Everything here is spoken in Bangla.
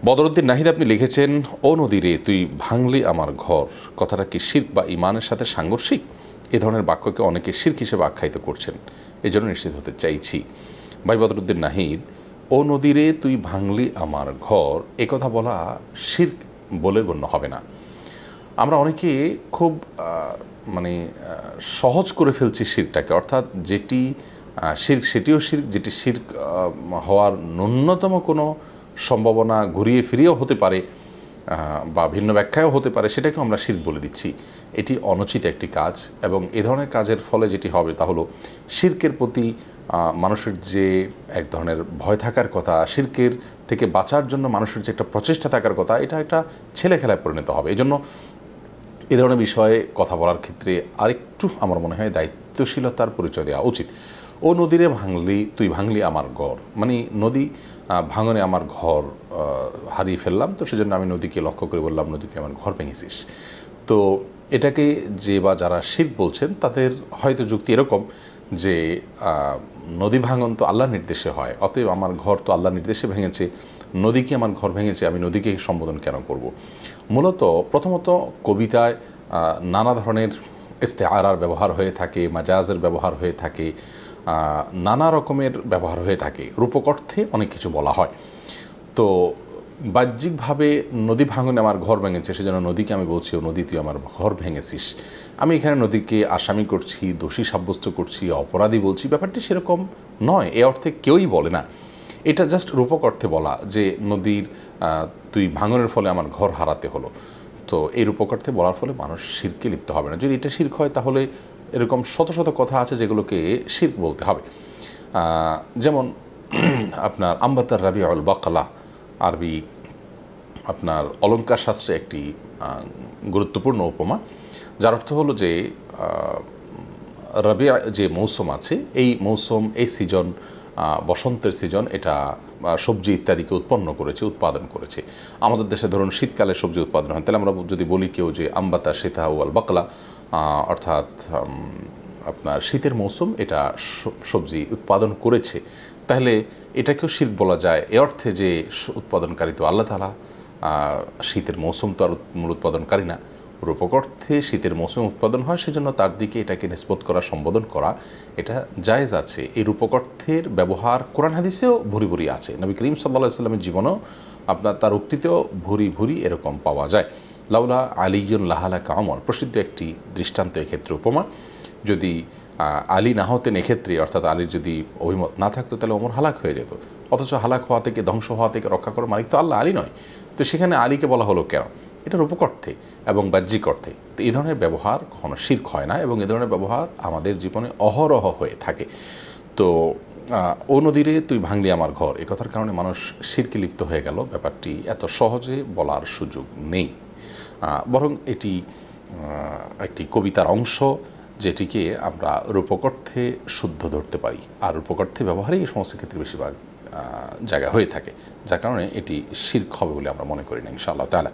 বদরুদ্দিন নাহিদ আপনি লিখেছেন, ও নদীরে তুই ভাঙলি আমার ঘর, কথাটা কি শিরক বা ইমানের সাথে সাংঘর্ষিক? এ ধরনের বাক্যকে অনেকে শিরক হিসেবে আখ্যায়িত করছেন, এই জন্য নিশ্চিত হতে চাইছি। ভাই বদরুদ্দিন নাহিদ, ও নদীরে তুই ভাঙলি আমার ঘর, এ কথা বলা শিরক বলে গণ্য হবে না। আমরা অনেকে খুব মানে সহজ করে ফেলছি শিরকটাকে, অর্থাৎ যেটি শিরক সেটিও শিরক, যেটি শিরক হওয়ার ন্যূনতম কোনো সম্ভাবনা ঘুরিয়ে ফিরিয়েও হতে পারে বা ভিন্ন ব্যাখ্যায়ও হতে পারে, সেটাকে আমরা শিরক বলে দিচ্ছি। এটি অনুচিত একটি কাজ, এবং এ ধরনের কাজের ফলে যেটি হবে তা হলো শিরকের প্রতি মানুষের যে এক ধরনের ভয় থাকার কথা, শিরকের থেকে বাঁচার জন্য মানুষের যে একটা প্রচেষ্টা থাকার কথা, এটা একটা ছেলে খেলায় পরিণত হবে। এই জন্য এ ধরনের বিষয়ে কথা বলার ক্ষেত্রে আরেকটু আমার মনে হয় দায়িত্বশীলতার পরিচয় দেওয়া উচিত। ও নদীরে ভাঙলি তুই ভাঙলি আমার ঘর, মানে নদী ভাঙনে আমার ঘর হারিয়ে ফেললাম, তো সেজন্য আমি নদীকে লক্ষ্য করে বললাম, নদী তুই আমার ঘর ভেঙেছিস। তো এটাকে যে বা যারা শিরক বলছেন তাদের হয়তো যুক্তি এরকম যে নদী ভাঙন তো আল্লাহর নির্দেশে হয়, অতএব আমার ঘর তো আল্লাহর নির্দেশে ভেঙেছে, নদীকে আমার ঘর ভেঙেছে, আমি নদীকে সম্বোধন কেন করব। মূলত প্রথমত কবিতায় নানা ধরনের ইস্তেআরার ব্যবহার হয়ে থাকে, মাজাজের ব্যবহার হয়ে থাকে, নানা রকমের ব্যবহার হয়ে থাকে, রূপক অর্থে অনেক কিছু বলা হয়। তো বাহ্যিকভাবে নদী ভাঙনে আমার ঘর ভেঙেছে, সেজন্য নদীকে আমি বলছি, ও নদী তুই আমার ঘর ভেঙেছিস, আমি এখানে নদীকে আসামি করছি, দোষী সাব্যস্ত করছি, অপরাধী বলছি, ব্যাপারটি সেরকম নয়, এ অর্থে কেউই বলে না। এটা জাস্ট রূপক অর্থে বলা যে নদীর তুই ভাঙনের ফলে আমার ঘর হারাতে হলো। তো এই রূপক অর্থে বলার ফলে মানুষ শিরকে লিপ্ত হবে না। যদি এটা শিরক হয় তাহলে এরকম শত শত কথা আছে যেগুলোকে শিরক বলতে হবে। যেমন আপনার আম্বাতার রাবিউল বাকলা, আরবি আপনার অলঙ্কার শাস্ত্রে একটি গুরুত্বপূর্ণ উপমা, যার অর্থ হলো যে রাবিয়া যে মৌসুম আছে, এই মৌসুম, এই সিজন, বসন্তের সিজন, এটা সবজি ইত্যাদিকে উৎপাদন করেছে। আমাদের দেশে ধরুন শীতকালে সবজি উৎপাদন হয়, তাহলে আমরা যদি বলি কেউ যে আম্বাতা শীতা ওয়াল বাকলা, অর্থাৎ আপনার শীতের মৌসুম এটা সবজি উৎপাদন করেছে, তাহলে এটাকেও শিরক বলা যায় এ অর্থে যে উৎপাদনকারী তো আল্লাহ তাআলা, শীতের মৌসুম তো আর মূল উৎপাদনকারী না। রূপক অর্থে শীতের মৌসুমে উৎপাদন হয়, সেজন্য তার দিকে এটাকে নিসবত করা, সম্বোধন করা, এটা জায়েজ আছে। এই রূপক অর্থের ব্যবহার কোরআন হাদিসেও ভুরি ভুরি আছে, নবী করিম সাল্লাল্লাহু আলাইহি ওয়াসাল্লামের জীবনেও আপনার তার উক্তিতেও ভুরি ভুরি এরকম পাওয়া যায়। লাউলা আলিয়ুন লাহালাকা ওমর, প্রসিদ্ধ একটি দৃষ্টান্ত এক্ষেত্রে উপমা। যদি আলী না হতেন এক্ষেত্রে, অর্থাৎ আলীর যদি অভিমত না থাকতো, তাহলে ওমর হালাক হয়ে যেত। অথচ হালাক হওয়া থেকে, ধ্বংস হওয়া থেকে রক্ষা করার মালিক তো আল্লাহ, আলী নয়। তো সেখানে আলীকে বলা হলো কেন? এটা রূপক অর্থে এবং বাহ্যিক অর্থে। তো এই ধরনের ব্যবহার কখনো শিরক হয় না, এবং এ ধরনের ব্যবহার আমাদের জীবনে অহরহ হয়ে থাকে। তো ও নদীরে তুই ভাঙলি আমার ঘর, এ কথার কারণে মানুষ শিরকে লিপ্ত হয়ে গেল, ব্যাপারটি এত সহজে বলার সুযোগ নেই। বরং এটি একটি কবিতার অংশ, যেটিকে আমরা রূপক অর্থে শুদ্ধ ধরতে পারি, আর রূপক অর্থে ব্যবহারেই এই সমস্ত ক্ষেত্রে বেশিরভাগ জায়গা হয়ে থাকে, যার কারণে এটি শিরক হবে বলে আমরা মনে করি না ইনশাআল্লাহ তাআলা।